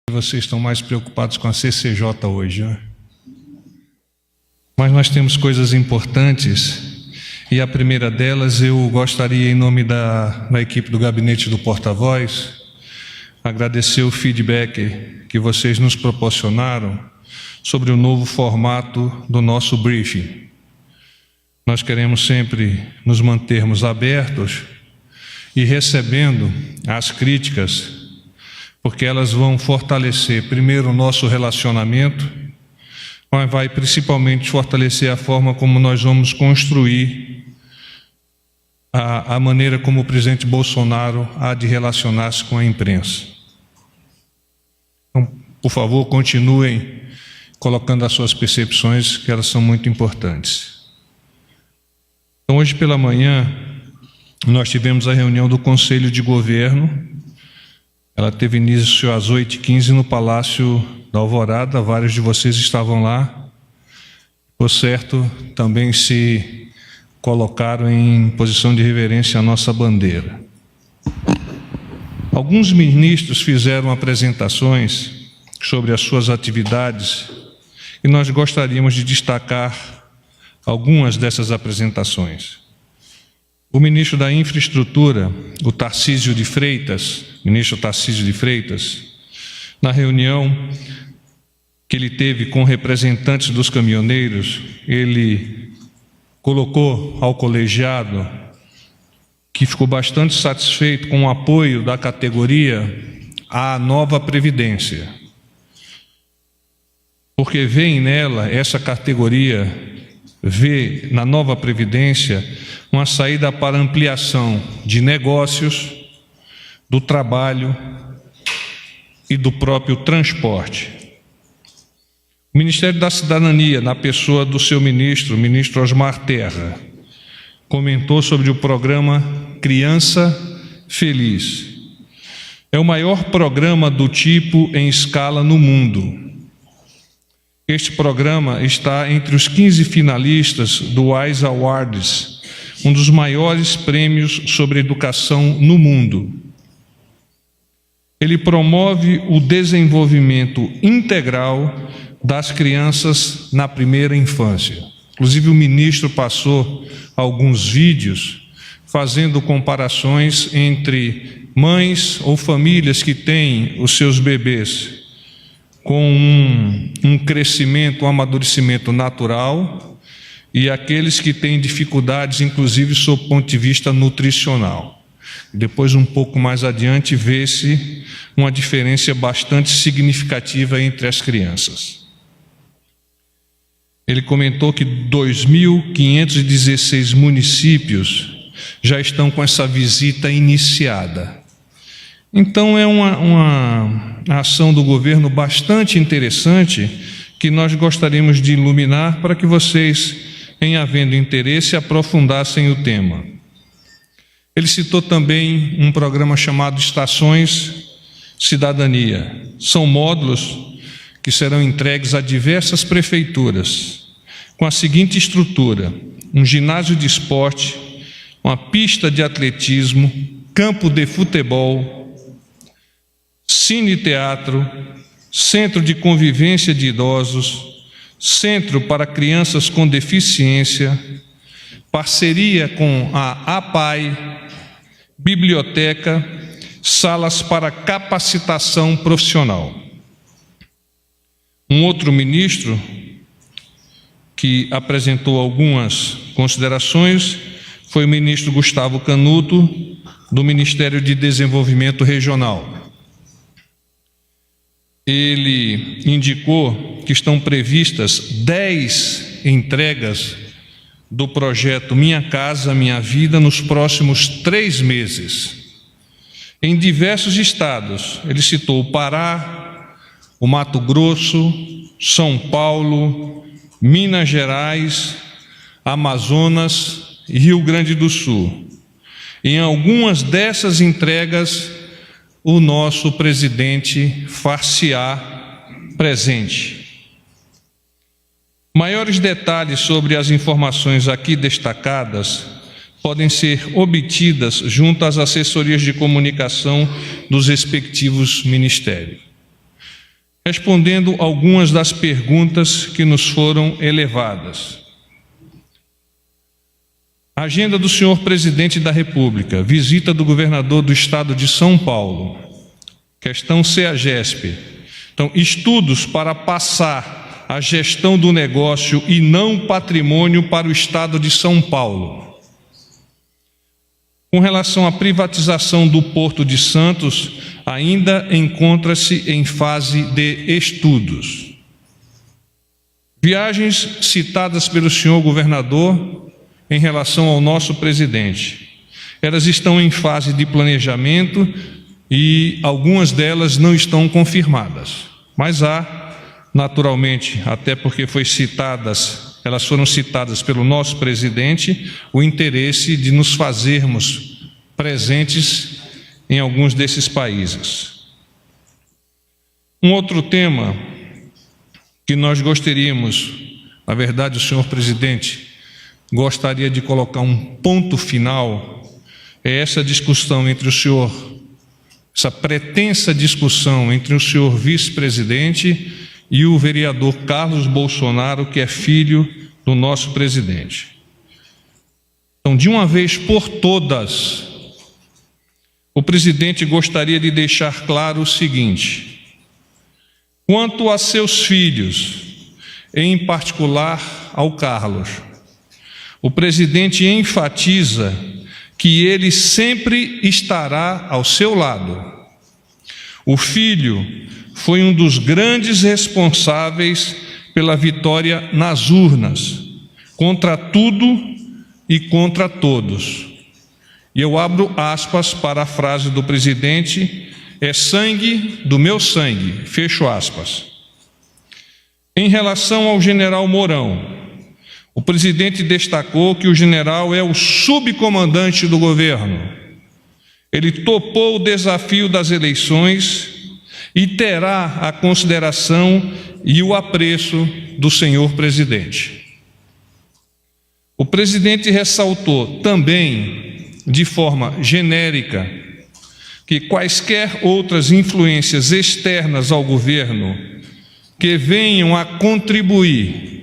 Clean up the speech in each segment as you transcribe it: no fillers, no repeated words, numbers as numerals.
Vocês estão mais preocupados com a CCJ hoje, né? Mas nós temos coisas importantes, e a primeira delas eu gostaria, em nome da equipe do Gabinete do Porta-Voz, agradecer o feedback que vocês nos proporcionaram sobre o novo formato do nosso briefing. Nós queremos sempre nos mantermos abertos e recebendo as críticas, porque elas vão fortalecer, primeiro, o nosso relacionamento, mas vai principalmente fortalecer a forma como nós vamos construir a maneira como o presidente Bolsonaro há de relacionar-se com a imprensa. Então, por favor, continuem colocando as suas percepções, que elas são muito importantes. Então, hoje pela manhã, nós tivemos a reunião do Conselho de Governo. Ela teve início às 8h15 no Palácio da Alvorada. Vários de vocês estavam lá. Por certo, também se colocaram em posição de reverência à nossa bandeira. Alguns ministros fizeram apresentações sobre as suas atividades e nós gostaríamos de destacar algumas dessas apresentações. O ministro da Infraestrutura, o Tarcísio de Freitas, ministro Tarcísio de Freitas, na reunião que ele teve com representantes dos caminhoneiros, ele colocou ao colegiado que ficou bastante satisfeito com o apoio da categoria à nova Previdência, porque vê nela, essa categoria vê na nova Previdência uma saída para ampliação de negócios, do trabalho e do próprio transporte. O Ministério da Cidadania, na pessoa do seu ministro, o ministro Osmar Terra, comentou sobre o programa Criança Feliz. É o maior programa do tipo em escala no mundo. Este programa está entre os 15 finalistas do WISE Awards, um dos maiores prêmios sobre educação no mundo. Ele promove o desenvolvimento integral das crianças na primeira infância. Inclusive, o ministro passou alguns vídeos fazendo comparações entre mães ou famílias que têm os seus bebês com um crescimento, um amadurecimento natural, e aqueles que têm dificuldades, inclusive, sob o ponto de vista nutricional. Depois, um pouco mais adiante, vê-se uma diferença bastante significativa entre as crianças. Ele comentou que 2.516 municípios já estão com essa visita iniciada. Então, é uma ação do governo bastante interessante que nós gostaríamos de iluminar para que vocês, em havendo interesse, aprofundassem o tema. Ele citou também um programa chamado Estações Cidadania. São módulos que serão entregues a diversas prefeituras, com a seguinte estrutura: um ginásio de esporte, uma pista de atletismo, campo de futebol, cine-teatro, centro de convivência de idosos, centro para crianças com deficiência, parceria com a APAI, biblioteca, salas para capacitação profissional. Um outro ministro que apresentou algumas considerações foi o ministro Gustavo Canuto, do Ministério de Desenvolvimento Regional. Ele indicou que estão previstas 10 entregas do projeto Minha Casa, Minha Vida nos próximos 3 meses, em diversos estados. Ele citou o Pará, o Mato Grosso, São Paulo, Minas Gerais, Amazonas e Rio Grande do Sul. Em algumas dessas entregas, o nosso presidente far-se-á presente. Maiores detalhes sobre as informações aqui destacadas podem ser obtidas junto às assessorias de comunicação dos respectivos ministérios. respondendo algumas das perguntas que nos foram elevadas. Agenda do senhor Presidente da República, visita do governador do Estado de São Paulo, questão CEAGESP. Então, estudos para passar a gestão do negócio e não patrimônio para o Estado de São Paulo. Com relação à privatização do Porto de Santos, ainda encontra-se em fase de estudos. Viagens citadas pelo senhor governador em relação ao nosso presidente. Elas estão em fase de planejamento e algumas delas não estão confirmadas. Mas há, naturalmente, até porque elas foram citadas pelo nosso presidente, o interesse de nos fazermos presentes em alguns desses países. Um outro tema que nós gostaríamos, na verdade, o senhor presidente gostaria de colocar um ponto final, é essa discussão entre o senhor, essa pretensa discussão entre o senhor vice-presidente e o vereador Carlos Bolsonaro, que é filho do nosso presidente. Então, de uma vez por todas, o presidente gostaria de deixar claro o seguinte: quanto a seus filhos, em particular ao Carlos, o presidente enfatiza que ele sempre estará ao seu lado. O filho foi um dos grandes responsáveis pela vitória nas urnas, contra tudo e contra todos. E eu abro aspas para a frase do presidente: é sangue do meu sangue, fecho aspas. Em relação ao general Mourão, o presidente destacou que o general é o subcomandante do governo. Ele topou o desafio das eleições e terá a consideração e o apreço do senhor presidente. O presidente ressaltou também, de forma genérica, que quaisquer outras influências externas ao governo que venham a contribuir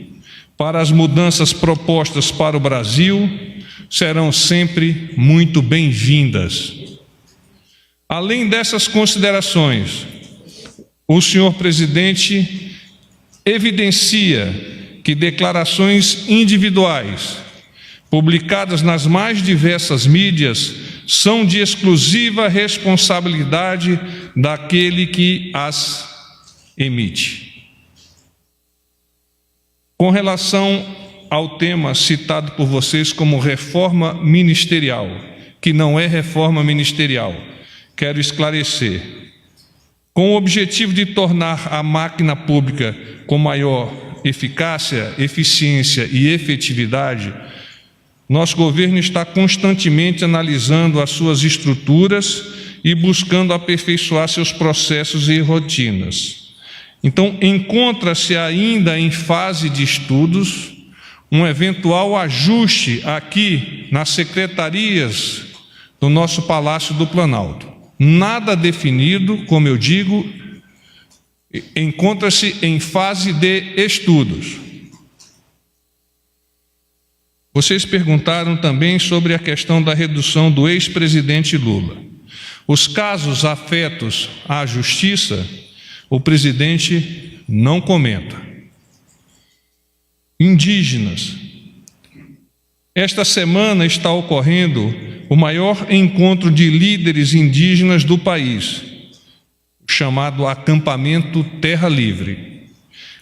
para as mudanças propostas para o Brasil serão sempre muito bem-vindas. Além dessas considerações, o senhor presidente evidencia que declarações individuais, publicadas nas mais diversas mídias, são de exclusiva responsabilidade daquele que as emite. Com relação ao tema citado por vocês como reforma ministerial, que não é reforma ministerial, quero esclarecer. Com o objetivo de tornar a máquina pública com maior eficácia, eficiência e efetividade, nosso governo está constantemente analisando as suas estruturas e buscando aperfeiçoar seus processos e rotinas. Então, encontra-se ainda em fase de estudos um eventual ajuste aqui nas secretarias do nosso Palácio do Planalto. Nada definido, como eu digo, encontra-se em fase de estudos. Vocês perguntaram também sobre a questão da redução do ex-presidente Lula. Os casos afetos à justiça, o presidente não comenta. Indígenas. Esta semana está ocorrendo o maior encontro de líderes indígenas do país, chamado Acampamento Terra Livre,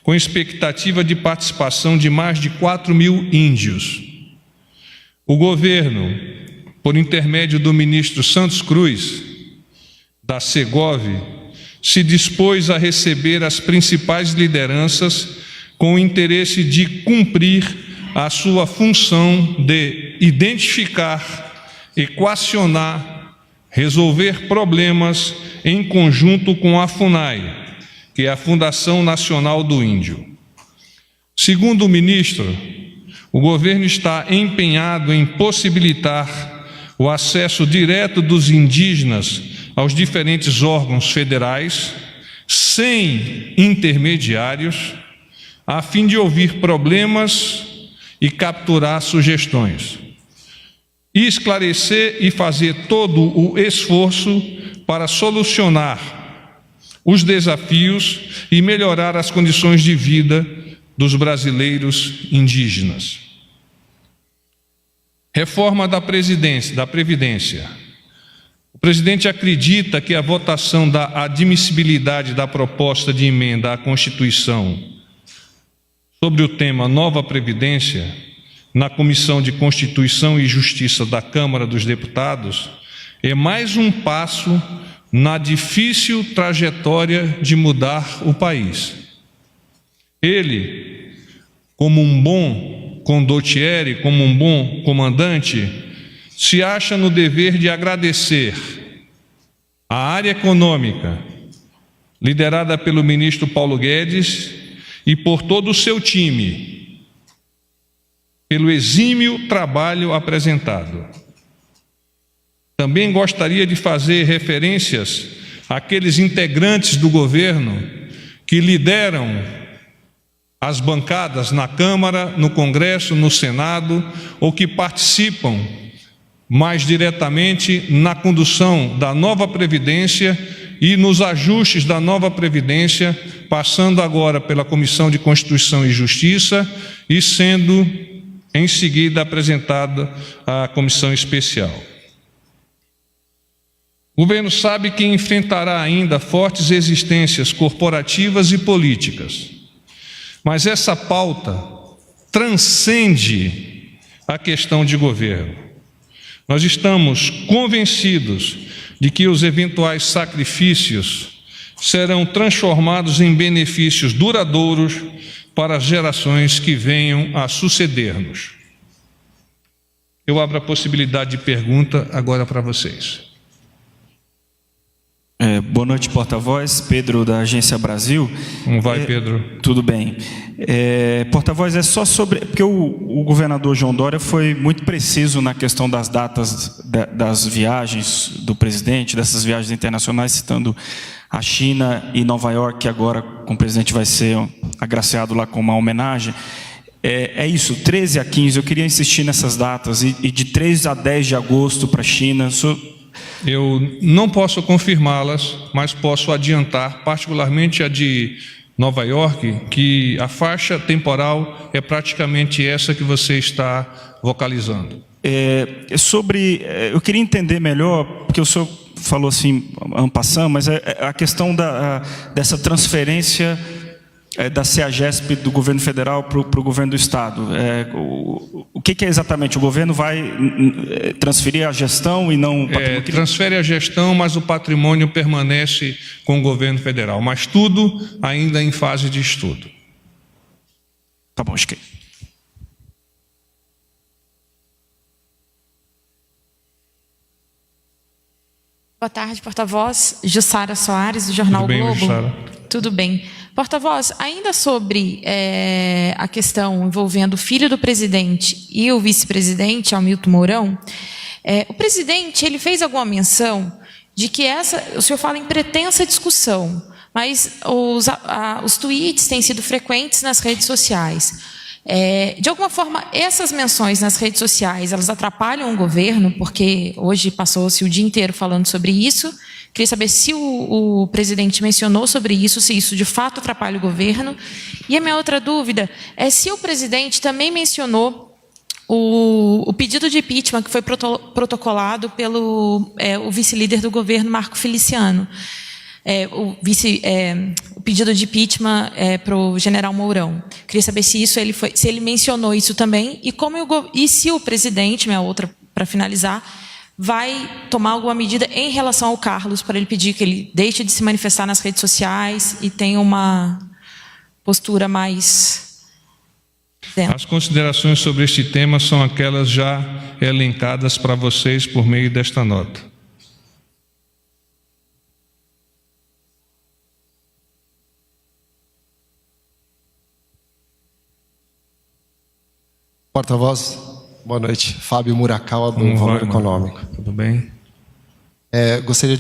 com expectativa de participação de mais de 4.000 índios. O governo, por intermédio do ministro Santos Cruz, da Segov, se dispôs a receber as principais lideranças com o interesse de cumprir a sua função de identificar, equacionar, resolver problemas em conjunto com a FUNAI, que é a Fundação Nacional do Índio. Segundo o ministro, o governo está empenhado em possibilitar o acesso direto dos indígenas aos diferentes órgãos federais, sem intermediários, a fim de ouvir problemas e capturar sugestões, e esclarecer e fazer todo o esforço para solucionar os desafios e melhorar as condições de vida dos brasileiros indígenas. Reforma da Previdência. O presidente acredita que a votação da admissibilidade da proposta de emenda à Constituição sobre o tema Nova Previdência na Comissão de Constituição e Justiça da Câmara dos Deputados é mais um passo na difícil trajetória de mudar o país. Ele, como um bom condottiere, como um bom comandante, se acha no dever de agradecer à área econômica, liderada pelo ministro Paulo Guedes, e por todo o seu time, pelo exímio trabalho apresentado. Também gostaria de fazer referências àqueles integrantes do governo que lideram as bancadas na Câmara, no Congresso, no Senado, ou que participam mais diretamente na condução da nova Previdência e nos ajustes da nova Previdência, passando agora pela Comissão de Constituição e Justiça e sendo em seguida apresentada à Comissão Especial. O governo sabe que enfrentará ainda fortes resistências corporativas e políticas, mas essa pauta transcende a questão de governo. Nós estamos convencidos de que os eventuais sacrifícios serão transformados em benefícios duradouros para as gerações que venham a suceder-nos. Eu abro a possibilidade de pergunta agora para vocês. Boa noite, porta-voz. Pedro, da Agência Brasil. Como vai, Pedro? Tudo bem. Porta-voz, é só sobre... Porque o governador João Dória foi muito preciso na questão das datas das viagens do presidente, dessas viagens internacionais, citando a China e Nova York, que agora com o presidente vai ser agraciado lá com uma homenagem. É isso, 13 a 15. Eu queria insistir nessas datas. E de 3 a 10 de agosto para a China... Eu não posso confirmá-las, mas posso adiantar, particularmente a de Nova York, que a faixa temporal é praticamente essa que você está vocalizando. Eu queria entender melhor, porque o senhor falou assim, en passant, mas a questão dessa transferência da CEAGESP do governo federal para o governo do estado. O que é exatamente? O governo vai transferir a gestão e não o patrimônio? Transfere a gestão, mas o patrimônio permanece com o governo federal. Mas tudo ainda em fase de estudo. Tá bom, acho que... Boa tarde, porta-voz. Jussara Soares, do Jornal Tudo bem, Globo. Jussara? Tudo bem. Porta-voz, ainda sobre a questão envolvendo o filho do presidente e o vice-presidente, Hamilton Mourão, o presidente ele fez alguma menção de que o senhor fala em pretensa discussão, mas os tweets têm sido frequentes nas redes sociais. De alguma forma, essas menções nas redes sociais, elas atrapalham o governo, porque hoje passou-se o dia inteiro falando sobre isso. Queria saber se o presidente mencionou sobre isso, se isso de fato atrapalha o governo. E a minha outra dúvida é se o presidente também mencionou o pedido de impeachment que foi protocolado pelo o vice-líder do governo, Marco Feliciano. O pedido de impeachment para o general Mourão. Queria saber se ele mencionou isso também e se o presidente, minha outra para finalizar, vai tomar alguma medida em relação ao Carlos para ele pedir que ele deixe de se manifestar nas redes sociais e tenha uma postura mais dentro. As considerações sobre este tema são aquelas já elencadas para vocês por meio desta nota. Porta-voz, boa noite. Fábio Murakawa, do Valor Econômico. Tudo bem? Gostaria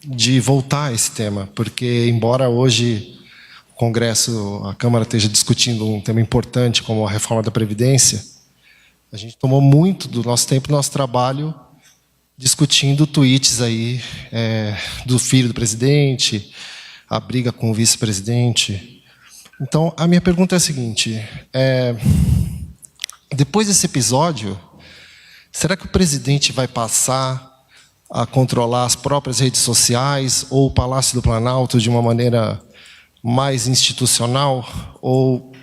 de voltar a esse tema, porque, embora hoje o Congresso, a Câmara esteja discutindo um tema importante como a reforma da Previdência, a gente tomou muito do nosso tempo, do nosso trabalho, discutindo tweets aí do filho do presidente, a briga com o vice-presidente. Então, a minha pergunta é a seguinte, depois desse episódio, será que o presidente vai passar a controlar as próprias redes sociais ou o Palácio do Planalto de uma maneira mais institucional? Ou,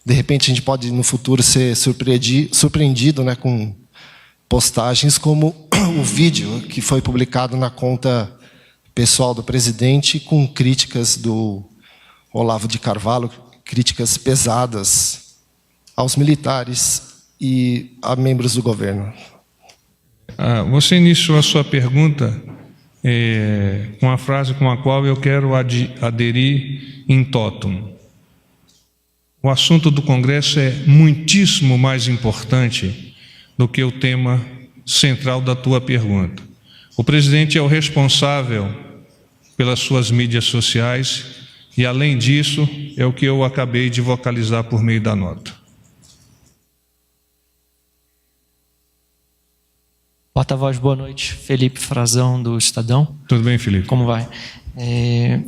de repente, a gente pode, no futuro, ser surpreendido, né, com postagens como o vídeo que foi publicado na conta pessoal do presidente com críticas do Olavo de Carvalho, críticas pesadas aos militares e a membros do governo? Você iniciou a sua pergunta com a frase com a qual eu quero aderir in totum. O assunto do Congresso é muitíssimo mais importante do que o tema central da tua pergunta. O presidente é o responsável pelas suas mídias sociais e, além disso, é o que eu acabei de vocalizar por meio da nota. Porta-voz, boa noite. Felipe Frazão, do Estadão. Tudo bem, Felipe? Como vai?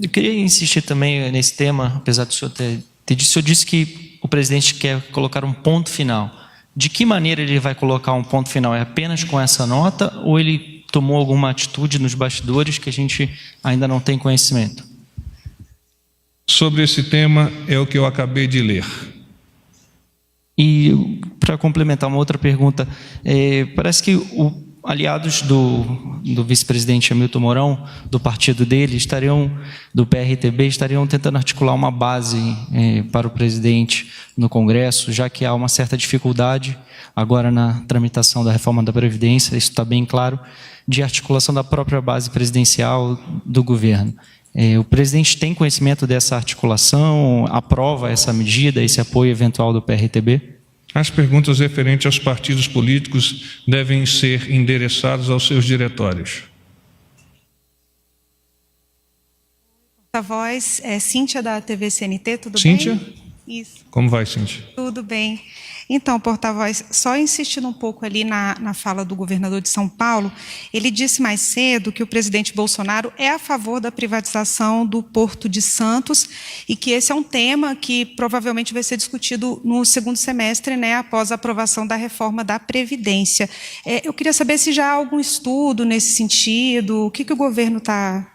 Eu queria insistir também nesse tema, apesar do senhor ter dito. O senhor disse que o presidente quer colocar um ponto final. De que maneira ele vai colocar um ponto final? É apenas com essa nota ou ele tomou alguma atitude nos bastidores que a gente ainda não tem conhecimento? Sobre esse tema é o que eu acabei de ler. E, para complementar uma outra pergunta, parece que aliados do vice-presidente Hamilton Mourão, do partido dele, do PRTB, estariam tentando articular uma base para o presidente no Congresso, já que há uma certa dificuldade agora na tramitação da reforma da Previdência, isso está bem claro, de articulação da própria base presidencial do governo. O presidente tem conhecimento dessa articulação, aprova essa medida, esse apoio eventual do PRTB? As perguntas referentes aos partidos políticos devem ser endereçadas aos seus diretórios. Porta-voz, Cíntia da TV CNT, tudo Cíntia? bem? Isso. Como vai, Cíntia? Tudo bem. Então, porta-voz, só insistindo um pouco ali na fala do governador de São Paulo, ele disse mais cedo que o presidente Bolsonaro é a favor da privatização do Porto de Santos e que esse é um tema que provavelmente vai ser discutido no segundo semestre, né, após a aprovação da reforma da Previdência. Eu queria saber se já há algum estudo nesse sentido, o que o governo está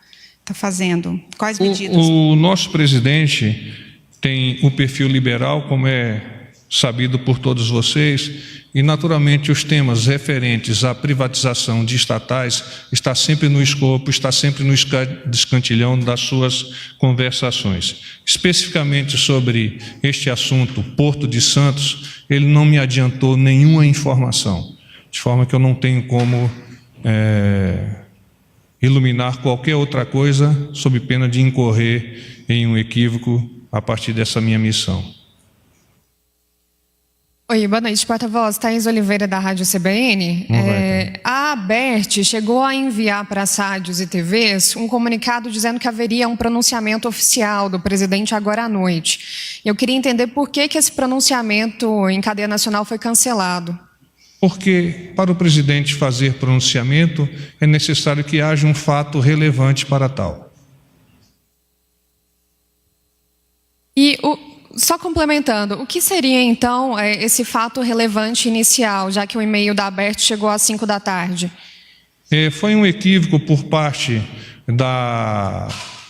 fazendo, quais medidas? O nosso presidente tem um perfil liberal, como é sabido por todos vocês, e naturalmente os temas referentes à privatização de estatais está sempre no escopo, está sempre no escantilhão das suas conversações. Especificamente sobre este assunto, Porto de Santos, ele não me adiantou nenhuma informação, de forma que eu não tenho como iluminar qualquer outra coisa, sob pena de incorrer em um equívoco a partir dessa minha missão. Oi, boa noite, porta-voz. Thaís Oliveira, da Rádio CBN. A ABERT chegou a enviar para as rádios e TVs um comunicado dizendo que haveria um pronunciamento oficial do presidente agora à noite. Eu queria entender por que esse pronunciamento em cadeia nacional foi cancelado. Porque, para o presidente fazer pronunciamento, é necessário que haja um fato relevante para tal. Só complementando, o que seria, então, esse fato relevante inicial, já que o e-mail da ABERT chegou às 5 da tarde? Foi um equívoco por parte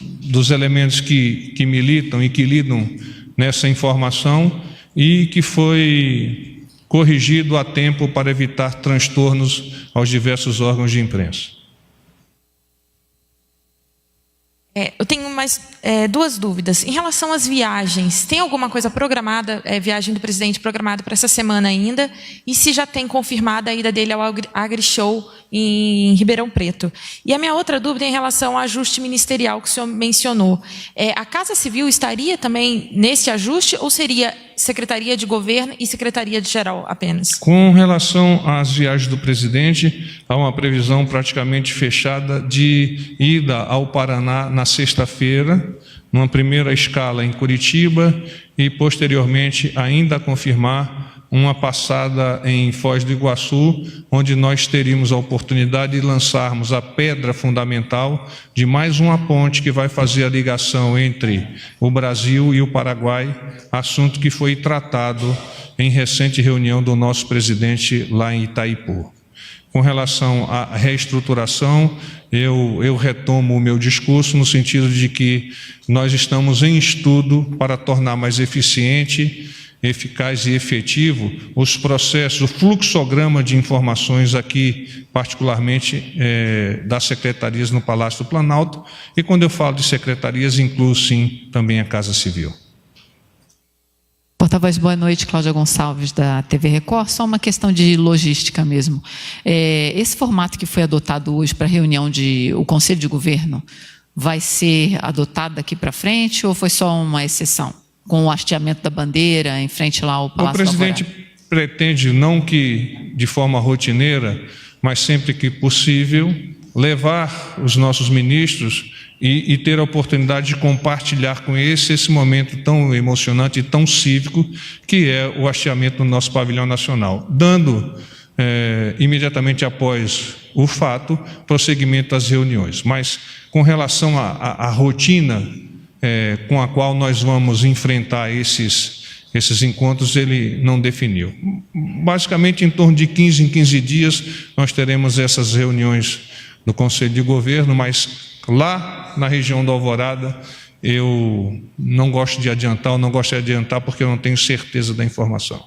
dos elementos que militam e que lidam nessa informação e que foi corrigido a tempo para evitar transtornos aos diversos órgãos de imprensa. Eu tenho mais duas dúvidas. Em relação às viagens, tem alguma coisa programada, viagem do presidente programada para essa semana ainda? E se já tem confirmada a ida dele ao AgriShow em Ribeirão Preto? E a minha outra dúvida é em relação ao ajuste ministerial que o senhor mencionou. A Casa Civil estaria também nesse ajuste ou seria Secretaria de Governo e Secretaria de Geral apenas? Com relação às viagens do presidente, há uma previsão praticamente fechada de ida ao Paraná na sexta-feira, numa primeira escala em Curitiba e, posteriormente, ainda a confirmar uma passada em Foz do Iguaçu, onde nós teríamos a oportunidade de lançarmos a pedra fundamental de mais uma ponte que vai fazer a ligação entre o Brasil e o Paraguai, assunto que foi tratado em recente reunião do nosso presidente lá em Itaipu. Com relação à reestruturação, eu retomo o meu discurso no sentido de que nós estamos em estudo para tornar mais eficiente, eficaz e efetivo os processos, o fluxograma de informações aqui, particularmente das secretarias no Palácio do Planalto, e quando eu falo de secretarias, incluo sim também a Casa Civil. Porta-voz, boa noite, Cláudia Gonçalves, da TV Record. Só uma questão de logística mesmo. Esse formato que foi adotado hoje para a reunião o Conselho de Governo vai ser adotado daqui para frente ou foi só uma exceção? Com o hasteamento da bandeira em frente lá ao Palácio do Alvorada? O presidente pretende, não que de forma rotineira, mas sempre que possível, levar os nossos ministros e ter a oportunidade de compartilhar com eles esse momento tão emocionante e tão cívico que é o hasteamento do nosso pavilhão nacional, dando imediatamente após o fato prosseguimento às reuniões. Mas com relação à rotina com a qual nós vamos enfrentar esses encontros, ele não definiu. Basicamente, em torno de 15 em 15 dias, nós teremos essas reuniões no Conselho de Governo, mas lá na região da Alvorada, eu não gosto de adiantar, ou não gosto de adiantar porque eu não tenho certeza da informação.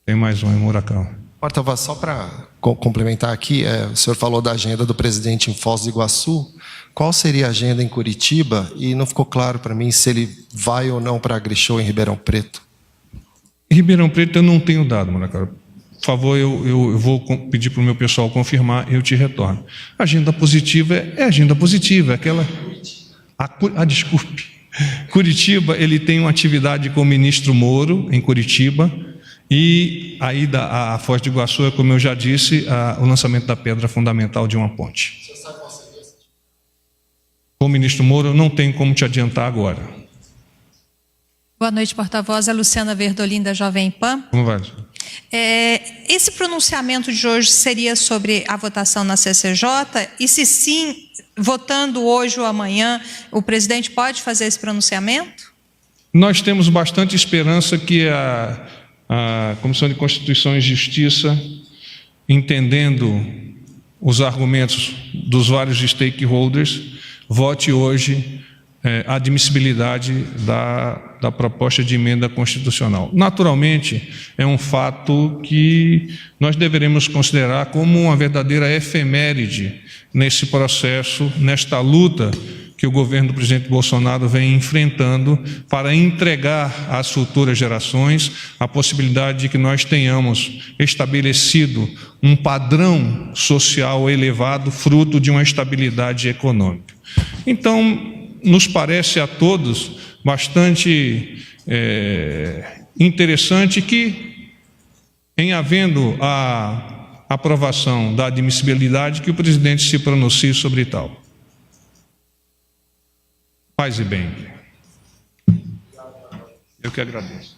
Tem mais um em Muracão. Porta-voz, só para complementar aqui, o senhor falou da agenda do presidente em Foz do Iguaçu. Qual seria a agenda em Curitiba? E não ficou claro para mim se ele vai ou não para a Grishow em Ribeirão Preto. Em Ribeirão Preto eu não tenho dado, Muracão. Por favor, eu vou pedir para o meu pessoal confirmar e eu te retorno. A agenda positiva é agenda positiva, é aquela... desculpe. Curitiba, ele tem uma atividade com o ministro Moro, em Curitiba, e a ida à Foz do Iguaçu é, como eu já disse, o lançamento da pedra fundamental de uma ponte. Com o ministro Moro, eu não tenho como te adiantar agora. Boa noite, porta-voz. É Luciana Verdolim, da Jovem Pan. Como vai? Esse pronunciamento de hoje seria sobre a votação na CCJ? E se sim, votando hoje ou amanhã, o presidente pode fazer esse pronunciamento? Nós temos bastante esperança que a Comissão de Constituição e Justiça, entendendo os argumentos dos vários stakeholders, vote hoje a admissibilidade da proposta de emenda constitucional. Naturalmente, é um fato que nós deveremos considerar como uma verdadeira efeméride nesse processo, nesta luta que o governo do presidente Bolsonaro vem enfrentando para entregar às futuras gerações a possibilidade de que nós tenhamos estabelecido um padrão social elevado, fruto de uma estabilidade econômica. Então, nos parece a todos bastante interessante que, em havendo a aprovação da admissibilidade, que o presidente se pronuncie sobre tal. Paz e bem. Eu que agradeço.